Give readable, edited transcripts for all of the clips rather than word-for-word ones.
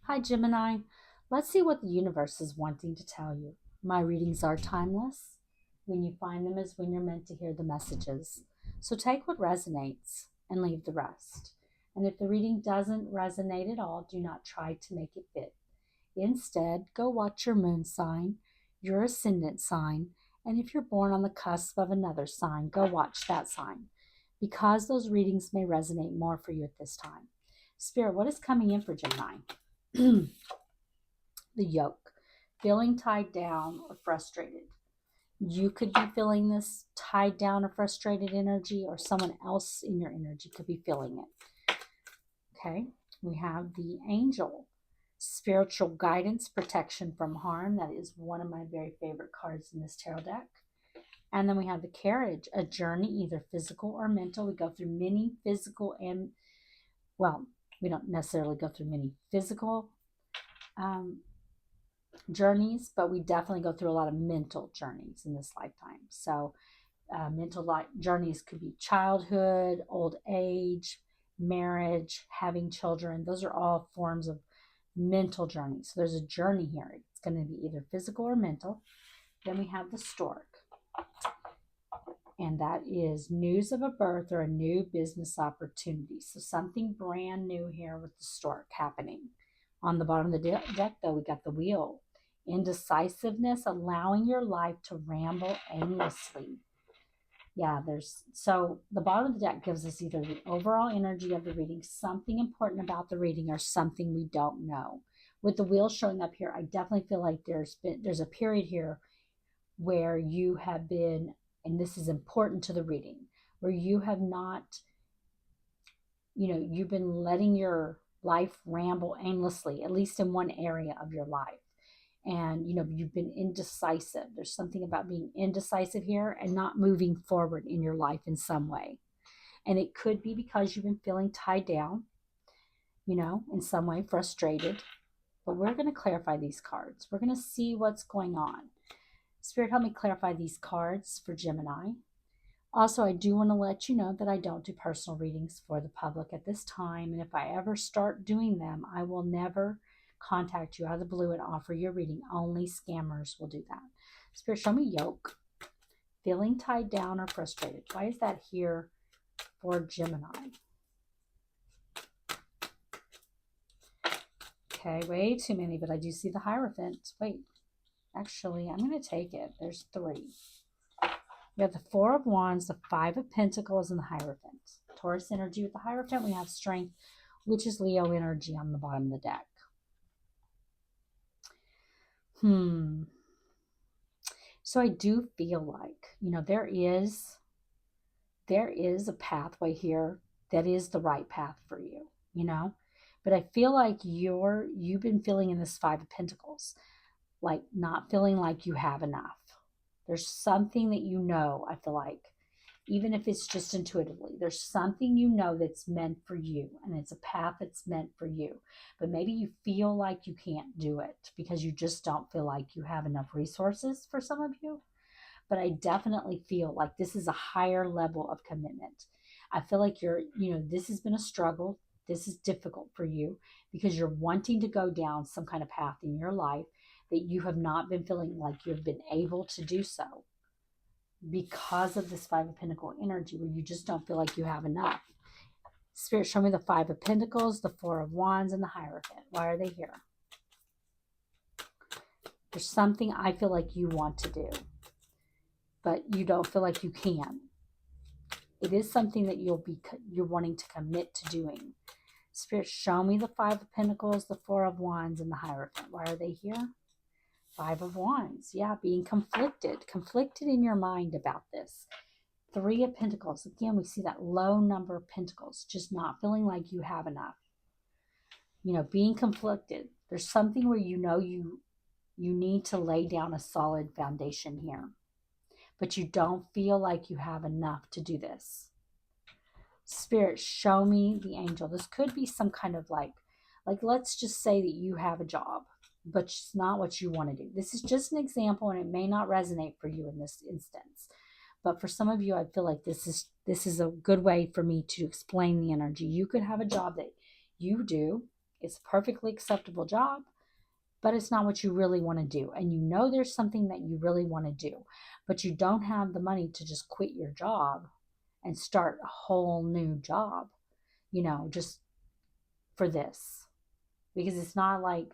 Hi, Gemini. Let's see what the universe is wanting to tell you. My readings are timeless. When you find them is when you're meant to hear the messages. So take what resonates and leave the rest. And if the reading doesn't resonate at all, do not try to make it fit. Instead, go watch your moon sign, your ascendant sign, and if you're born on the cusp of another sign, go watch that sign because those readings may resonate more for you at this time. Spirit, what is coming in for Gemini? The yoke, feeling tied down or frustrated. You could be feeling this tied down or frustrated energy, or someone else in your energy could be feeling it. Okay, we have the angel, spiritual guidance, protection from harm. That is one of my very favorite cards in this tarot deck. And then we have the carriage, a journey, either physical or mental. We go through many physical and, well, we don't necessarily go through many physical journeys, but we definitely go through a lot of mental journeys in this lifetime. So, journeys could be childhood, old age, marriage, having children. Those are all forms of mental journeys. So, there's a journey here. It's going to be either physical or mental. Then we have the stork, and that is news of a birth or a new business opportunity. So, something brand new here with the stork happening. On the bottom of the deck, though, we got the wheel. Indecisiveness, allowing your life to ramble aimlessly. Yeah, so the bottom of the deck gives us either the overall energy of the reading, something important about the reading, or something we don't know. With the wheel showing up here, I definitely feel like there's a period here where you have been, and this is important to the reading, where you have not, you've been letting your life ramble aimlessly, at least in one area of your life. And you've been indecisive. There's something about being indecisive here and not moving forward in your life in some way. And it could be because you've been feeling tied down, in some way, frustrated. But we're going to clarify these cards. We're going to see what's going on. Spirit, help me clarify these cards for Gemini. Also, I do want to let you know that I don't do personal readings for the public at this time. And if I ever start doing them, I will never contact you out of the blue and offer you a reading. Only scammers will do that. Spirit, show me yoke. Feeling tied down or frustrated. Why is that here for Gemini? Okay, way too many, but I do see the Hierophant. Wait, actually, I'm going to take it. There's three. We have the Four of Wands, the Five of Pentacles, and the Hierophant. Taurus energy with the Hierophant. We have Strength, which is Leo energy on the bottom of the deck. So I do feel like, there is a pathway here that is the right path for you, But I feel like you've been feeling in this Five of Pentacles, like not feeling like you have enough. There's something that I feel like, even if it's just intuitively, there's something that's meant for you, and it's a path that's meant for you. But maybe you feel like you can't do it because you just don't feel like you have enough resources for some of you. But I definitely feel like this is a higher level of commitment. I feel like this has been a struggle. This is difficult for you because you're wanting to go down some kind of path in your life that you have not been feeling like you've been able to do so because of this Five of Pentacles energy where you just don't feel like you have enough. Spirit, show me the Five of Pentacles, the Four of Wands, and the Hierophant. Why are they here? There's something I feel like you want to do, but you don't feel like you can. It is something that you're wanting to commit to doing. Spirit, show me the Five of Pentacles, the Four of Wands, and the Hierophant. Why are they here? Five of Wands. Yeah, being conflicted in your mind about this. Three of Pentacles. Again, we see that low number of pentacles, just not feeling like you have enough. Being conflicted. There's something where you need to lay down a solid foundation here, but you don't feel like you have enough to do this. Spirit, show me the angel. This could be some kind of like let's just say that you have a job, but it's not what you want to do. This is just an example, and it may not resonate for you in this instance. But for some of you, I feel like this is a good way for me to explain the energy. You could have a job that you do, It's a perfectly acceptable job, but it's not what you really want to do. And you know there's something that you really want to do, but you don't have the money to just quit your job and start a whole new job, just for this. Because it's not like,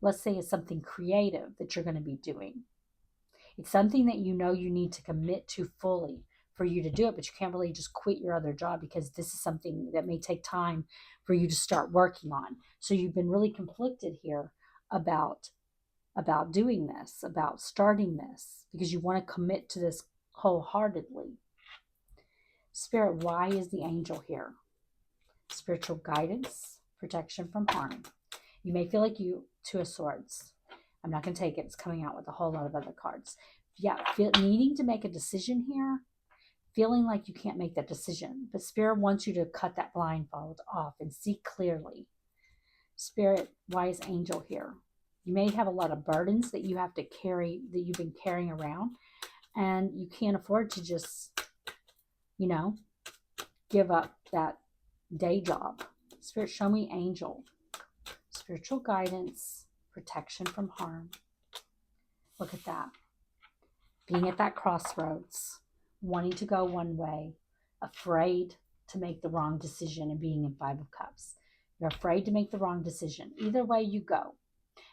let's say it's something creative that you're going to be doing. It's something that you know you need to commit to fully for you to do it, but you can't really just quit your other job because this is something that may take time for you to start working on. So you've been really conflicted here about doing this, about starting this, because you want to commit to this wholeheartedly. Spirit, why is the angel here? Spiritual guidance, protection from harm. You may feel like Two of Swords. I'm not going to take it. It's coming out with a whole lot of other cards. Yeah, needing to make a decision here, feeling like you can't make that decision. But Spirit wants you to cut that blindfold off and see clearly. Spirit, why is angel here? You may have a lot of burdens that you have to carry, that you've been carrying around, and you can't afford to just, give up that day job. Spirit, show me angel. Spiritual guidance, protection from harm. Look at that. Being at that crossroads, wanting to go one way, afraid to make the wrong decision, and being in Five of Cups. You're afraid to make the wrong decision. Either way you go.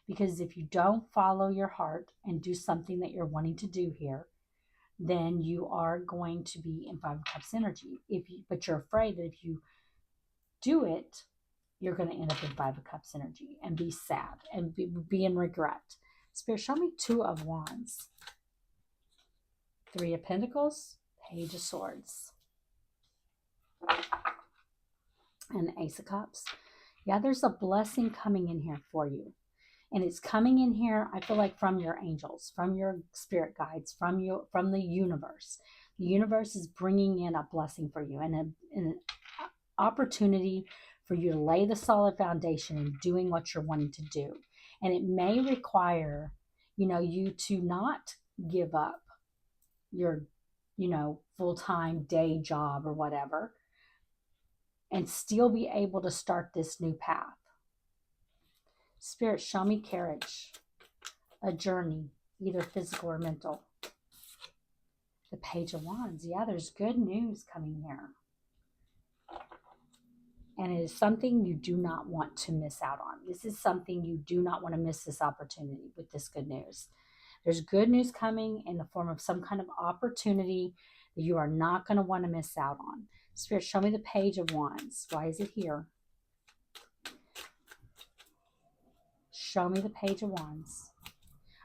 Because if you don't follow your heart and do something that you're wanting to do here, then you are going to be in Five of Cups energy. But you're afraid that if you do it, you're going to end up in Five of Cups energy and be sad and be in regret. Spirit, show me Two of Wands. Three of Pentacles, Page of Swords, and the Ace of Cups. Yeah, there's a blessing coming in here for you. And it's coming in here, I feel like, from your angels, from your spirit guides, from the universe. The universe is bringing in a blessing for you and an opportunity for you to lay the solid foundation in doing what you're wanting to do. And it may require, you to not give up your, full-time day job or whatever, and still be able to start this new path. Spirit, show me carriage, a journey, either physical or mental. The Page of Wands. Yeah, there's good news coming here. And it is something you do not want to miss out on. This is something you do not want to miss, this opportunity with this good news. There's good news coming in the form of some kind of opportunity that you are not going to want to miss out on. Spirit, show me the Page of Wands. Why is it here? Show me the Page of Wands.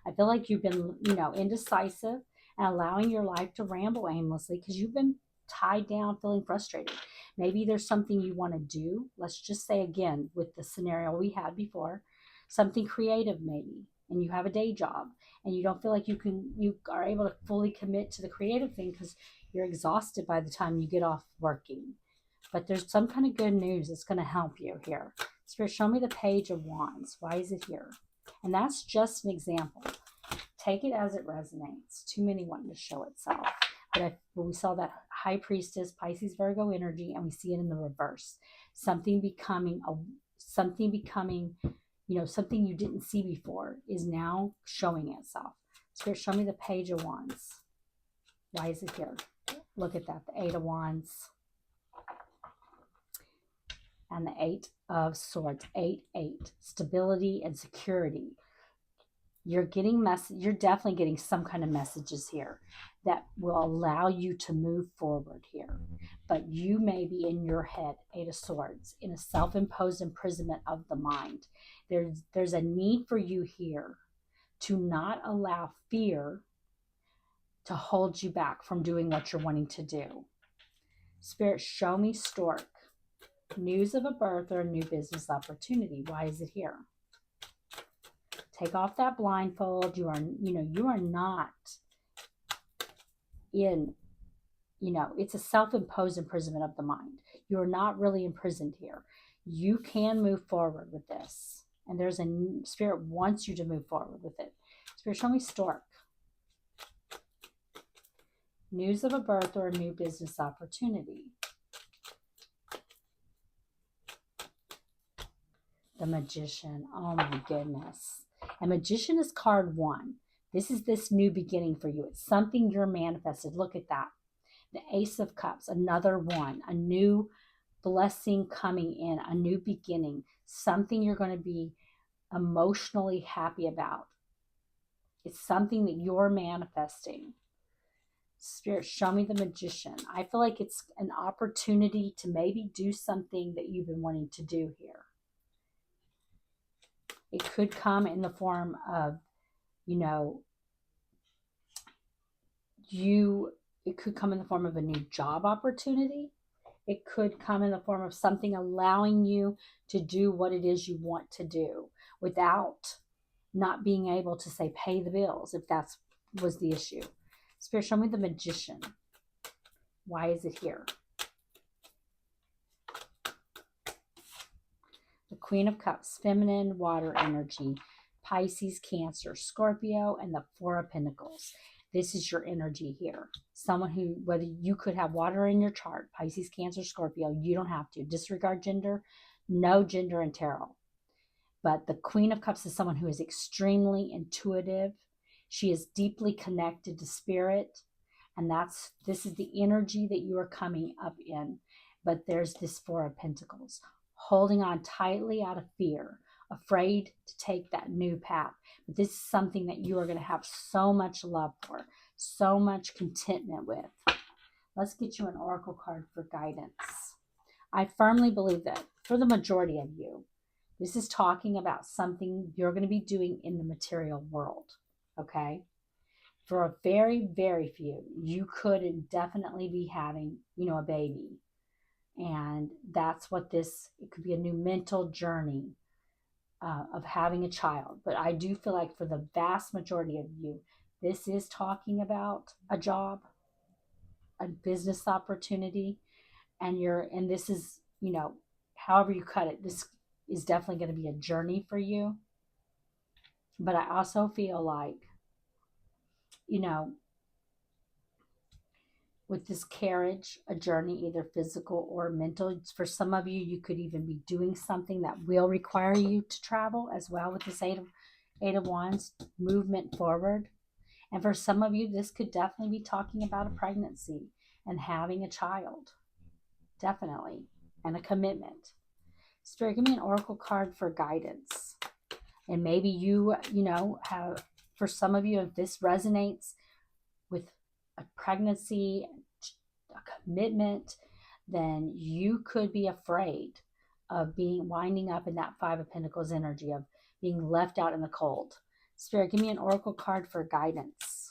I feel like you've been, indecisive and allowing your life to ramble aimlessly because you've been tied down, feeling frustrated. Maybe there's something you want to do. Let's just say again, with the scenario we had before, something creative maybe, and you have a day job and you don't feel like you are able to fully commit to the creative thing because you're exhausted by the time you get off working. But there's some kind of good news that's going to help you here. Spirit, show me the Page of Wands. Why is it here? And that's just an example. Take it as it resonates. Too many wanting to show itself. But we saw that High Priestess, Pisces, Virgo energy, and we see it in the reverse. Something becoming, something you didn't see before is now showing itself. Spirit, show me the Page of Wands. Why is it here? Look at that, the Eight of Wands. And the Eight of Swords. 8-8. Stability and security. You're definitely getting some kind of messages here that will allow you to move forward here. But you may be in your head, Eight of Swords, in a self-imposed imprisonment of the mind. There's a need for you here to not allow fear to hold you back from doing what you're wanting to do. Spirit, show me Stork. News of a birth or a new business opportunity. Why is it here? Take off that blindfold. You are not in, it's a self-imposed imprisonment of the mind. You're not really imprisoned here. You can move forward with this. And there's a Spirit wants you to move forward with it. Spirit, show me Stork. News of a birth or a new business opportunity. The Magician. Oh my goodness. And Magician is card 1. This is this new beginning for you. It's something you're manifested. Look at that. The Ace of Cups, another one, a new blessing coming in, a new beginning, something you're going to be emotionally happy about. It's something that you're manifesting. Spirit, show me the Magician. I feel like it's an opportunity to maybe do something that you've been wanting to do here. It could come in the form of, it could come in the form of a new job opportunity. It could come in the form of something allowing you to do what it is you want to do without not being able to, say, pay the bills, if that was the issue. Spirit, show me the Magician. Why is it here? The Queen of Cups, feminine, water energy, Pisces, Cancer, Scorpio, and the Four of Pentacles. This is your energy here. Someone who, whether you could have water in your chart, Pisces, Cancer, Scorpio, you don't have to. Disregard gender, no gender in tarot. But the Queen of Cups is someone who is extremely intuitive. She is deeply connected to spirit. And this is the energy that you are coming up in. But there's this Four of Pentacles, holding on tightly out of fear, afraid to take that new path. But this is something that you are going to have so much love for, so much contentment with. Let's get you an oracle card for guidance. I firmly believe that for the majority of you, this is talking about something you're going to be doing in the material world, okay? For a very, very few, you could definitely be having, a baby. And that's what it could be a new mental journey of having a child. But I do feel like for the vast majority of you, this is talking about a job, a business opportunity, and this is, however you cut it, this is definitely going to be a journey for you. But I also feel like, with this carriage, a journey, either physical or mental. For some of you, you could even be doing something that will require you to travel as well with this Eight of Wands, movement forward. And for some of you, this could definitely be talking about a pregnancy and having a child. Definitely. And a commitment. Spirit, give me an oracle card for guidance. And maybe you have, for some of you, if this resonates with a pregnancy, a commitment, then you could be afraid of winding up in that Five of Pentacles energy, of being left out in the cold. Spirit, give me an oracle card for guidance.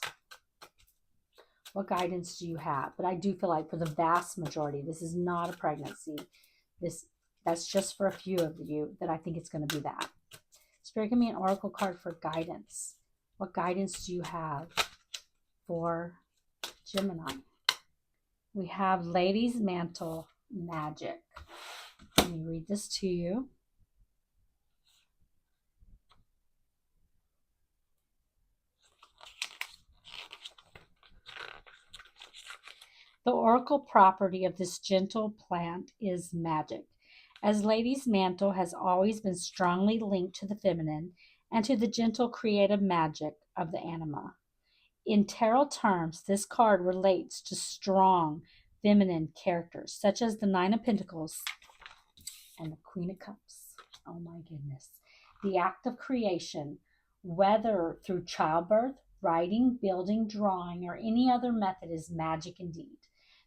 What guidance do you have? But I do feel like for the vast majority, this is not a pregnancy. That's just for a few of you that I think it's going to be that. Spirit, give me an oracle card for guidance. What guidance do you have for Gemini? We have Lady's Mantle Magic. Let me read this to you. The oracle property of this gentle plant is magic, as Lady's Mantle has always been strongly linked to the feminine and to the gentle creative magic of the anima. In tarot terms, this card relates to strong feminine characters, such as the Nine of Pentacles and the Queen of Cups. Oh my goodness. The act of creation, whether through childbirth, writing, building, drawing, or any other method, is magic indeed.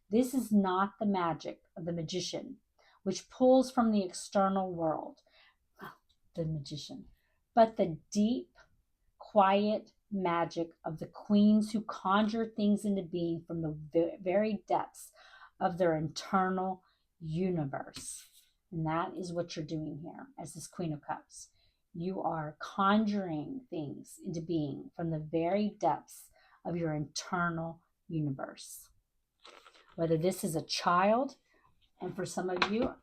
This is not the magic of the magician, which pulls from the external world, the magician, but the deep, quiet magic of the queens who conjure things into being from the very depths of their internal universe. And that is what you're doing here as this Queen of Cups. You are conjuring things into being from the very depths of your internal universe. Whether this is a child, and for some of you,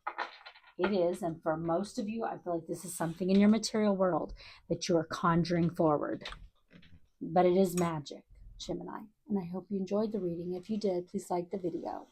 it is, and for most of you, I feel like this is something in your material world that you are conjuring forward. But it is magic, Gemini. And I hope you enjoyed the reading. If you did, please like the video.